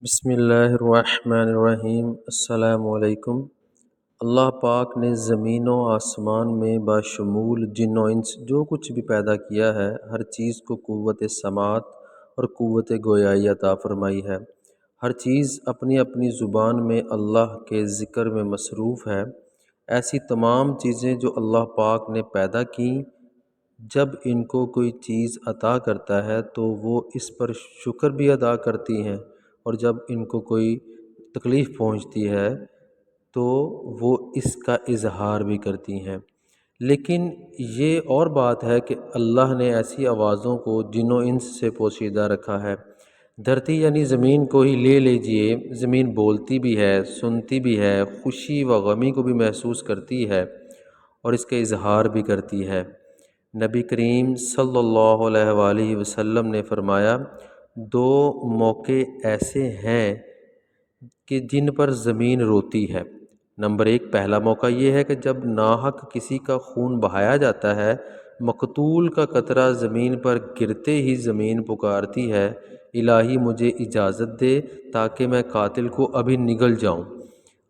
بسم اللہ الرحمن الرحیم۔ السلام علیکم۔ اللہ پاک نے زمین و آسمان میں بشمول جن و انس جو کچھ بھی پیدا کیا ہے، ہر چیز کو قوت سماعت اور قوت گویائی عطا فرمائی ہے۔ ہر چیز اپنی اپنی زبان میں اللہ کے ذکر میں مصروف ہے۔ ایسی تمام چیزیں جو اللہ پاک نے پیدا کیں، جب ان کو کوئی چیز عطا کرتا ہے تو وہ اس پر شکر بھی ادا کرتی ہیں، اور جب ان کو کوئی تکلیف پہنچتی ہے تو وہ اس کا اظہار بھی کرتی ہیں۔ لیکن یہ اور بات ہے کہ اللہ نے ایسی آوازوں کو جن و انس سے پوشیدہ رکھا ہے۔ دھرتی یعنی زمین کو ہی لے لیجئے، زمین بولتی بھی ہے، سنتی بھی ہے، خوشی و غمی کو بھی محسوس کرتی ہے اور اس کا اظہار بھی کرتی ہے۔ نبی کریم صلی اللہ علیہ وآلہ وسلم نے فرمایا، دو موقع ایسے ہیں کہ جن پر زمین روتی ہے۔ نمبر ایک، پہلا موقع یہ ہے کہ جب ناحق کسی کا خون بہایا جاتا ہے، مقتول کا قطرہ زمین پر گرتے ہی زمین پکارتی ہے، الہی مجھے اجازت دے تاکہ میں قاتل کو ابھی نگل جاؤں۔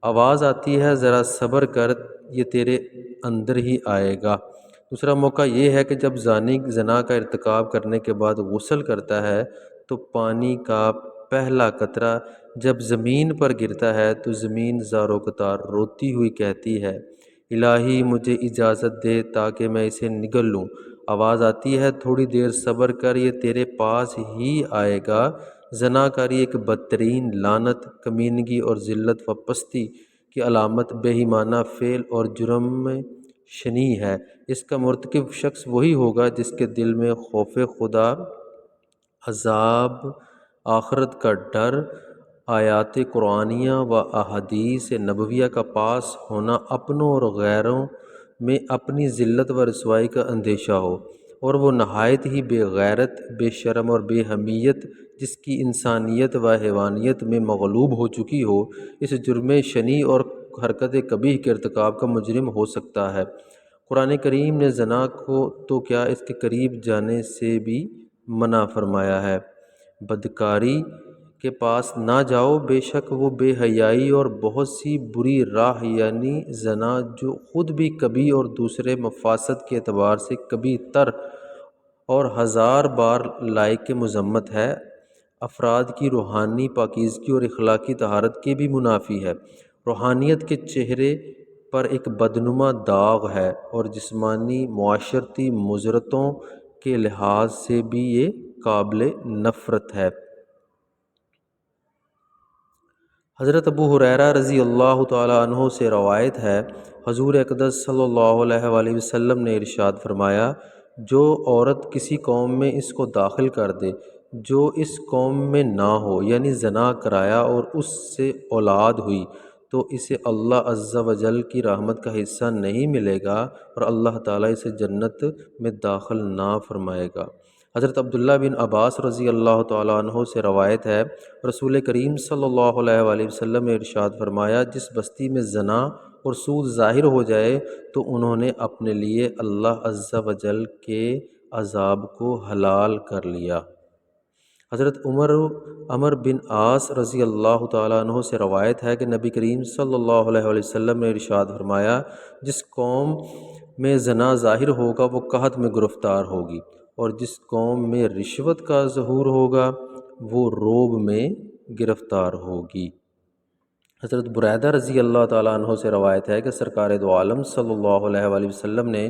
آواز آتی ہے، ذرا صبر کر، یہ تیرے اندر ہی آئے گا۔ دوسرا موقع یہ ہے کہ جب زانی زنا کا ارتکاب کرنے کے بعد غسل کرتا ہے تو پانی کا پہلا قطرہ جب زمین پر گرتا ہے تو زمین زار و قطار روتی ہوئی کہتی ہے، الہی مجھے اجازت دے تاکہ میں اسے نگل لوں۔ آواز آتی ہے، تھوڑی دیر صبر کر، یہ تیرے پاس ہی آئے گا۔ زناکاری ایک بدترین لعنت، کمینگی اور ذلت و پستی کی علامت، بے ایمانہ فعل اور جرم شنیع ہے۔ اس کا مرتکب شخص وہی ہوگا جس کے دل میں خوف خدا، عذاب آخرت کا ڈر، آیات قرآنیہ و احادیث نبویہ کا پاس ہونا، اپنوں اور غیروں میں اپنی ذلت و رسوائی کا اندیشہ ہو، اور وہ نہایت ہی بے غیرت، بے شرم اور بے حمیت، جس کی انسانیت و حیوانیت میں مغلوب ہو چکی ہو، اس جرم شنیع اور حرکت قبیح کے ارتکاب کا مجرم ہو سکتا ہے۔ قرآن کریم نے زنا کو تو کیا، اس کے قریب جانے سے بھی منع فرمایا ہے۔ بدکاری کے پاس نہ جاؤ، بے شک وہ بے حیائی اور بہت سی بری راہ یعنی زنا، جو خود بھی کبھی اور دوسرے مفاسد کے اعتبار سے کبھی تر اور ہزار بار لائق مذمت ہے، افراد کی روحانی پاکیزگی اور اخلاقی طہارت کے بھی منافی ہے، روحانیت کے چہرے پر ایک بدنما داغ ہے، اور جسمانی معاشرتی مضرتوں کے لحاظ سے بھی یہ قابل نفرت ہے۔ حضرت ابو ہریرہ رضی اللہ تعالیٰ عنہ سے روایت ہے، حضور اقدس صلی اللہ علیہ وآلہ وسلم نے ارشاد فرمایا، جو عورت کسی قوم میں اس کو داخل کر دے جو اس قوم میں نہ ہو، یعنی زنا کرایا اور اس سے اولاد ہوئی، تو اسے اللہ عز و جل کی رحمت کا حصہ نہیں ملے گا اور اللہ تعالیٰ اسے جنت میں داخل نہ فرمائے گا۔ حضرت عبداللہ بن عباس رضی اللہ تعالیٰ عنہ سے روایت ہے، رسول کریم صلی اللہ علیہ وآلہ وسلم نے ارشاد فرمایا، جس بستی میں زنا اور سود ظاہر ہو جائے تو انہوں نے اپنے لیے اللہ عز و جل کے عذاب کو حلال کر لیا۔ حضرت عمر بن عاص رضی اللہ تعالیٰ عنہ سے روایت ہے کہ نبی کریم صلی اللہ علیہ وآلہ وسلم نے ارشاد فرمایا، جس قوم میں زنا ظاہر ہوگا وہ قحط میں گرفتار ہوگی، اور جس قوم میں رشوت کا ظہور ہوگا وہ روب میں گرفتار ہوگی۔ حضرت بریدہ رضی اللہ تعالیٰ عنہ سے روایت ہے کہ سرکار دو عالم صلی اللہ علیہ وآلہ وسلم نے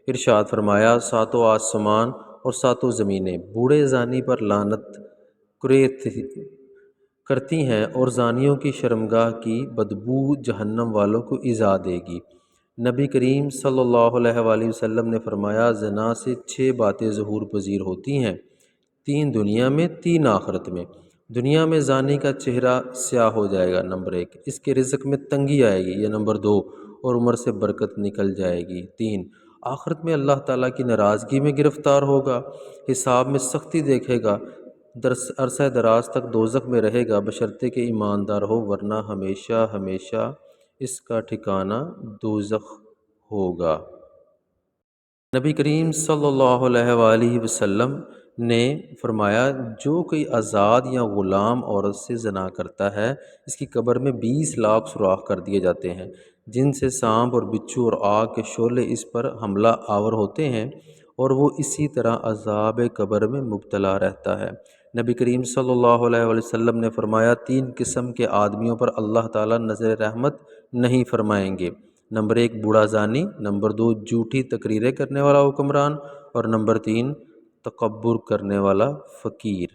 ارشاد فرمایا، ساتوں آسمان اور ساتوں زمینیں بوڑھے زانی پر لعنت کرتی ہیں، اور زانیوں کی شرمگاہ کی بدبو جہنم والوں کو ایذا دے گی۔ نبی کریم صلی اللہ علیہ وآلہ وسلم نے فرمایا، زنا سے 6 باتیں ظہور پذیر ہوتی ہیں، 3 دنیا میں، 3 آخرت میں۔ دنیا میں زانی کا چہرہ سیاہ ہو جائے گا، نمبر 1، اس کے رزق میں تنگی آئے گی، یہ نمبر 2، اور عمر سے برکت نکل جائے گی، 3۔ آخرت میں اللہ تعالیٰ کی ناراضگی میں گرفتار ہوگا، حساب میں سختی دیکھے گا، عرصہ دراز تک دوزخ میں رہے گا، بشرطے کہ ایماندار ہو، ورنہ ہمیشہ ہمیشہ اس کا ٹھکانہ دوزخ ہوگا۔ نبی کریم صلی اللہ علیہ وآلہ وسلم نے فرمایا جو کوئی آزاد یا غلام عورت سے زنا کرتا ہے اس کی قبر میں 20 لاکھ سوراخ کر دیے جاتے ہیں جن سے سانپ اور بچھو اور آگ کے شعلے اس پر حملہ آور ہوتے ہیں اور وہ اسی طرح عذاب قبر میں مبتلا رہتا ہے۔ نبی کریم صلی اللہ علیہ وسلم نے فرمایا 3 قسم کے آدمیوں پر اللہ تعالیٰ نظر رحمت نہیں فرمائیں گے۔ نمبر 1 بوڑھا زانی، نمبر 2 جھوٹی تقریریں کرنے والا حکمران، اور نمبر 3 تکبر کرنے والا فقیر۔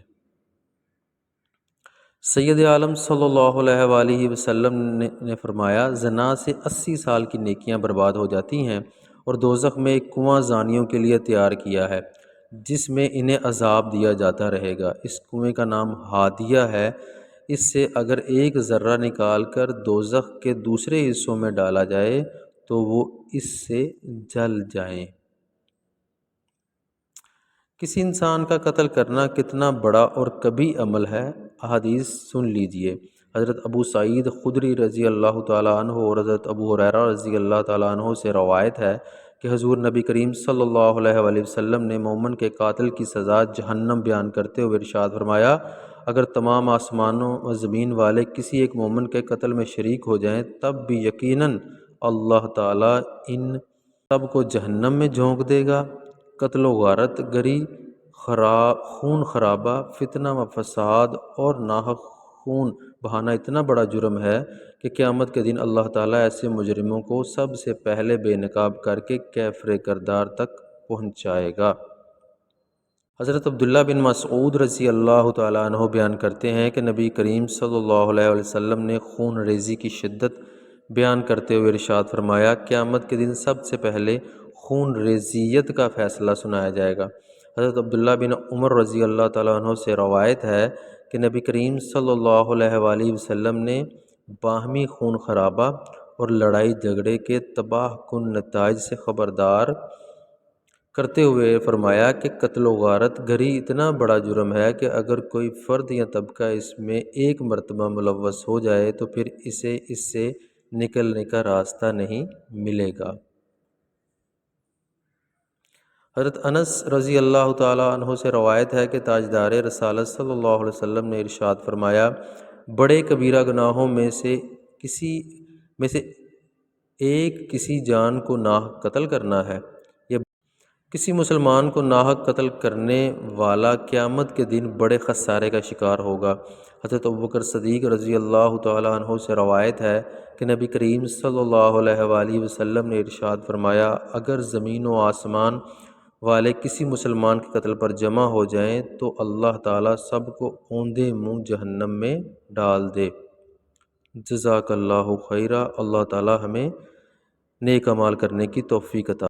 سید عالم صلی اللہ علیہ وآلہ وسلم نے فرمایا زنا سے 80 سال کی نیکیاں برباد ہو جاتی ہیں، اور دوزخ میں ایک کنواں زانیوں کے لیے تیار کیا ہے جس میں انہیں عذاب دیا جاتا رہے گا۔ اس کنویں کا نام ہادیہ ہے۔ اس سے اگر ایک ذرہ نکال کر دوزخ کے دوسرے حصوں میں ڈالا جائے تو وہ اس سے جل جائیں۔ کسی انسان کا قتل کرنا کتنا بڑا اور کبھی عمل ہے، احادیث سن لیجئے۔ حضرت ابو سعید خدری رضی اللہ تعالیٰ عنہ اور حضرت ابو ہریرہ رضی اللہ تعالیٰ عنہ سے روایت ہے کہ حضور نبی کریم صلی اللہ علیہ وآلہ وسلم نے مومن کے قاتل کی سزا جہنم بیان کرتے ہوئے ارشاد فرمایا اگر تمام آسمانوں و زمین والے کسی ایک مومن کے قتل میں شریک ہو جائیں تب بھی یقیناً اللہ تعالیٰ ان سب کو جہنم میں جھونک دے گا۔ قتل و غارت گری، خون خرابہ، فتنہ و فساد اور ناحق خون بہانا اتنا بڑا جرم ہے کہ قیامت کے دن اللہ تعالیٰ ایسے مجرموں کو سب سے پہلے بے نقاب کر کے کیفر کردار تک پہنچائے گا۔ حضرت عبداللہ بن مسعود رضی اللہ تعالیٰ عنہ بیان کرتے ہیں کہ نبی کریم صلی اللہ علیہ وسلم نے خون ریزی کی شدت بیان کرتے ہوئے ارشاد فرمایا قیامت کے دن سب سے پہلے خون ریزیت کا فیصلہ سنایا جائے گا۔ حضرت عبداللہ بن عمر رضی اللہ تعالیٰ عنہ سے روایت ہے کہ نبی کریم صلی اللہ علیہ وآلہ وسلم نے باہمی خون خرابہ اور لڑائی جھگڑے کے تباہ کن نتائج سے خبردار کرتے ہوئے فرمایا کہ قتل و غارت گری اتنا بڑا جرم ہے کہ اگر کوئی فرد یا طبقہ اس میں ایک مرتبہ ملوث ہو جائے تو پھر اسے اس سے نکلنے کا راستہ نہیں ملے گا۔ حضرت انس رضی اللہ تعالیٰ عنہ سے روایت ہے کہ تاجدار رسالت صلی اللہ علیہ وسلم نے ارشاد فرمایا بڑے کبیرہ گناہوں میں سے ایک کسی جان کو ناحق قتل کرنا ہے۔ یہ کسی مسلمان کو ناحق قتل کرنے والا قیامت کے دن بڑے خسارے کا شکار ہوگا۔ حضرت ابوبکر صدیق رضی اللہ تعالیٰ عنہ سے روایت ہے کہ نبی کریم صلی اللہ علیہ وآلہ وسلم نے ارشاد فرمایا اگر زمین و آسمان والے کسی مسلمان کے قتل پر جمع ہو جائیں تو اللہ تعالیٰ سب کو اوندے منہ جہنم میں ڈال دے۔ جزاک اللہ خیرہ۔ اللہ تعالیٰ ہمیں نیک اعمال کرنے کی توفیق عطا